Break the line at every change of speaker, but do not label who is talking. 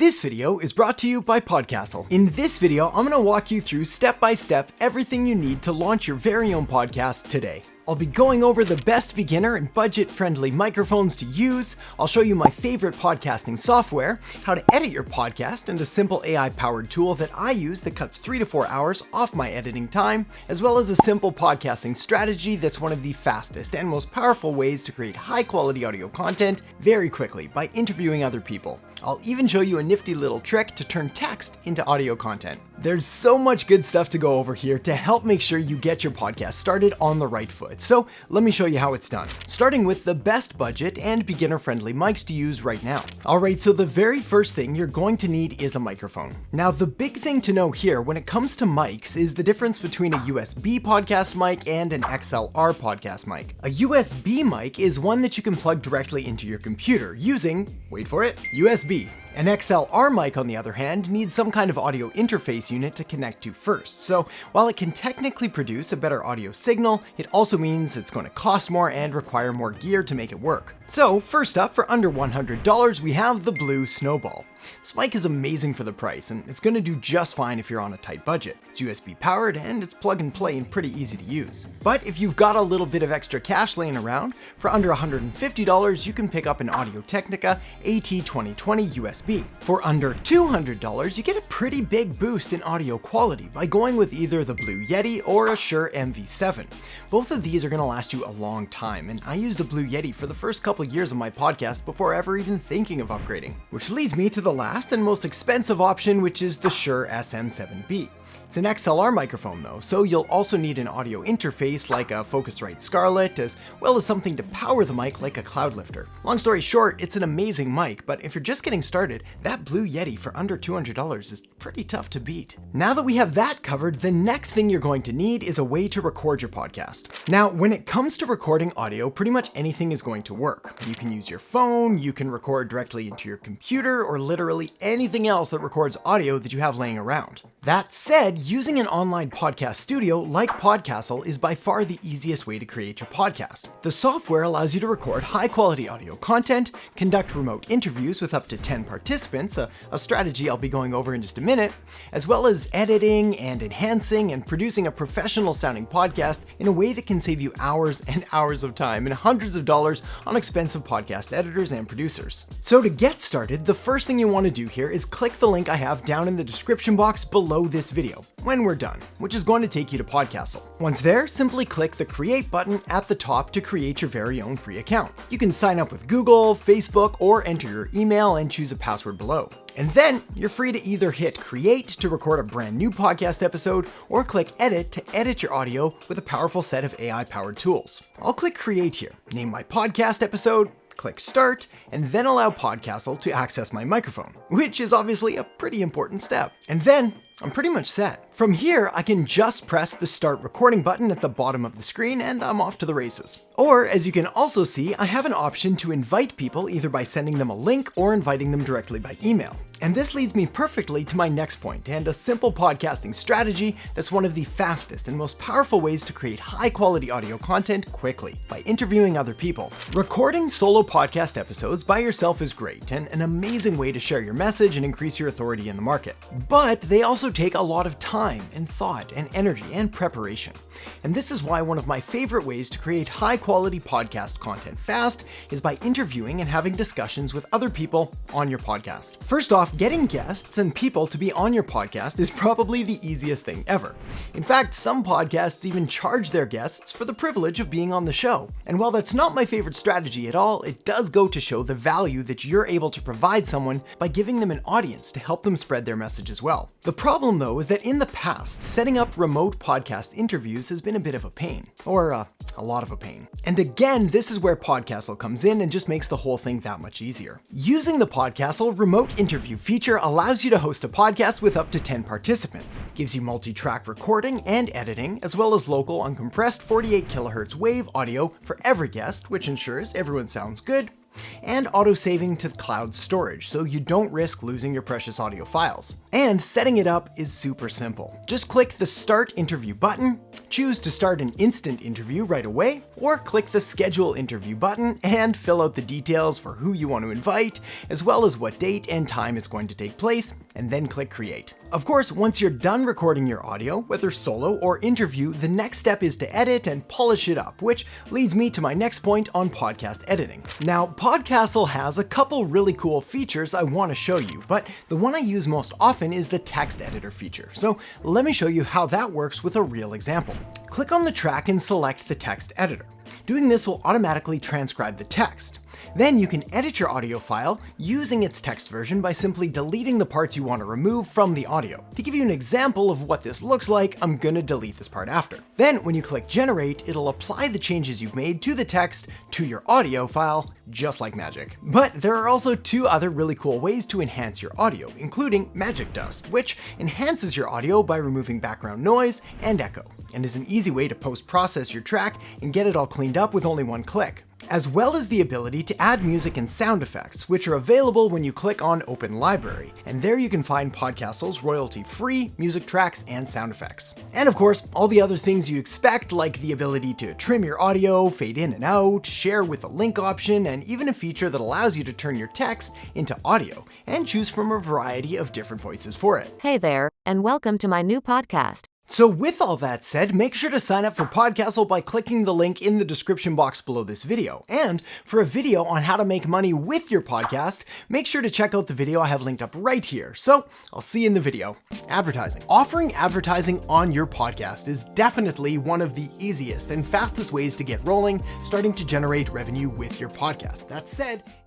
This video is brought to you by Podcastle. In this video, I'm going to walk you through step by step everything you need to launch your very own podcast today. I'll be going over the best beginner and budget-friendly microphones to use. I'll show you my favorite podcasting software, how to edit your podcast, and a simple AI-powered tool that I use that cuts 3 to 4 hours off my editing time, as well as a simple podcasting strategy that's one of the fastest and most powerful ways to create high-quality audio content very quickly by interviewing other people. I'll even show you a nifty little trick to turn text into audio content. There's so much good stuff to go over here to help make sure you get your podcast started on the right foot. So let me show you how it's done. Starting with the best budget and beginner-friendly mics to use right now. Alright, so the very first thing you're going to need is a microphone. Now the big thing to know here when it comes to mics is the difference between a USB podcast mic and an XLR podcast mic. A USB mic is one that you can plug directly into your computer using, wait for it, USB. An XLR mic, on the other hand, needs some kind of audio interface unit to connect to first. So while it can technically produce a better audio signal, it also means it's going to cost more and require more gear to make it work. So first up, for under $100, we have the Blue Snowball. This mic is amazing for the price, and it's going to do just fine if you're on a tight budget. It's USB powered, and it's plug and play and pretty easy to use. But if you've got a little bit of extra cash laying around, for under $150, you can pick up an Audio-Technica AT2020 USB. For under $200, you get a pretty big boost in audio quality by going with either the Blue Yeti or a Shure MV7. Both of these are going to last you a long time, and I used a Blue Yeti for the first couple years of my podcast before ever even thinking of upgrading. Which leads me to the last and most expensive option, which is the Shure SM7B. It's an XLR microphone though, so you'll also need an audio interface like a Focusrite Scarlett, as well as something to power the mic like a cloud lifter. Long story short, it's an amazing mic, but if you're just getting started, that Blue Yeti for under $200 is pretty tough to beat. Now that we have that covered, the next thing you're going to need is a way to record your podcast. Now, when it comes to recording audio, pretty much anything is going to work. You can use your phone, you can record directly into your computer, or literally anything else that records audio that you have laying around. That said, using an online podcast studio like Podcastle is by far the easiest way to create your podcast. The software allows you to record high-quality audio content, conduct remote interviews with up to 10 participants, a strategy I'll be going over in just a minute, as well as editing and enhancing and producing a professional-sounding podcast in a way that can save you hours and hours of time and hundreds of dollars on expensive podcast editors and producers. So to get started, the first thing you want to do here is click the link I have down in the description box below this video when we're done, which is going to take you to Podcastle. Once there, simply click the Create button at the top to create your very own free account. You can sign up with Google, Facebook, or enter your email and choose a password below. And then you're free to either hit Create to record a brand new podcast episode or click Edit to edit your audio with a powerful set of AI-powered tools. I'll click Create here, name my podcast episode, click Start, and then allow Podcastle to access my microphone, which is obviously a pretty important step. And then I'm pretty much set. From here, I can just press the Start Recording button at the bottom of the screen and I'm off to the races. Or, as you can also see, I have an option to invite people either by sending them a link or inviting them directly by email. And this leads me perfectly to my next point and a simple podcasting strategy that's one of the fastest and most powerful ways to create high-quality audio content quickly, by interviewing other people. Recording solo podcast episodes by yourself is great and an amazing way to share your message and increase your authority in the market. But they also take a lot of time and thought and energy and preparation. And this is why one of my favorite ways to create high-quality podcast content fast is by interviewing and having discussions with other people on your podcast. First off, getting guests and people to be on your podcast is probably the easiest thing ever. In fact, some podcasts even charge their guests for the privilege of being on the show. And while that's not my favorite strategy at all, it does go to show the value that you're able to provide someone by giving them an audience to help them spread their message as well. The problem though is that in the past, setting up remote podcast interviews has been a bit of a pain, or a lot of a pain. And again, this is where Podcastle comes in and just makes the whole thing that much easier. Using the Podcastle remote interview feature allows you to host a podcast with up to 10 participants, gives you multi-track recording and editing, as well as local uncompressed 48 kHz wave audio for every guest, which ensures everyone sounds good, and auto-saving to cloud storage so you don't risk losing your precious audio files. And setting it up is super simple. Just click the Start Interview button, choose to start an instant interview right away, or click the schedule interview button and fill out the details for who you want to invite, as well as what date and time it's going to take place, and then click create. Of course, once you're done recording your audio, whether solo or interview, the next step is to edit and polish it up, which leads me to my next point on podcast editing. Now, Podcastle has a couple really cool features I want to show you, but the one I use most often is the text editor feature. So let me show you how that works with a real example. Click on the track and select the text editor. Doing this will automatically transcribe the text. Then you can edit your audio file using its text version by simply deleting the parts you want to remove from the audio. To give you an example of what this looks like, I'm gonna delete this part after. Then when you click generate, it'll apply the changes you've made to the text to your audio file, just like magic. But there are also two other really cool ways to enhance your audio, including Magic Dust, which enhances your audio by removing background noise and echo, and is an easy way to post-process your track and get it all cleaned up with only one click, as well as the ability to add music and sound effects, which are available when you click on Open Library. And there you can find Podcastle's royalty-free music tracks and sound effects. And of course, all the other things you expect, like the ability to trim your audio, fade in and out, share with a link option, and even a feature that allows you to turn your text into audio and choose from a variety of different voices for it.
Hey there, and welcome to my new podcast.
So with all that said, make sure to sign up for Podcastle by clicking the link in the description box below this video. And for a video on how to make money with your podcast, make sure to check out the video I have linked up right here. So I'll see you in the video. Advertising. Offering advertising on your podcast is definitely one of the easiest and fastest ways to get rolling, starting to generate revenue with your podcast. That said,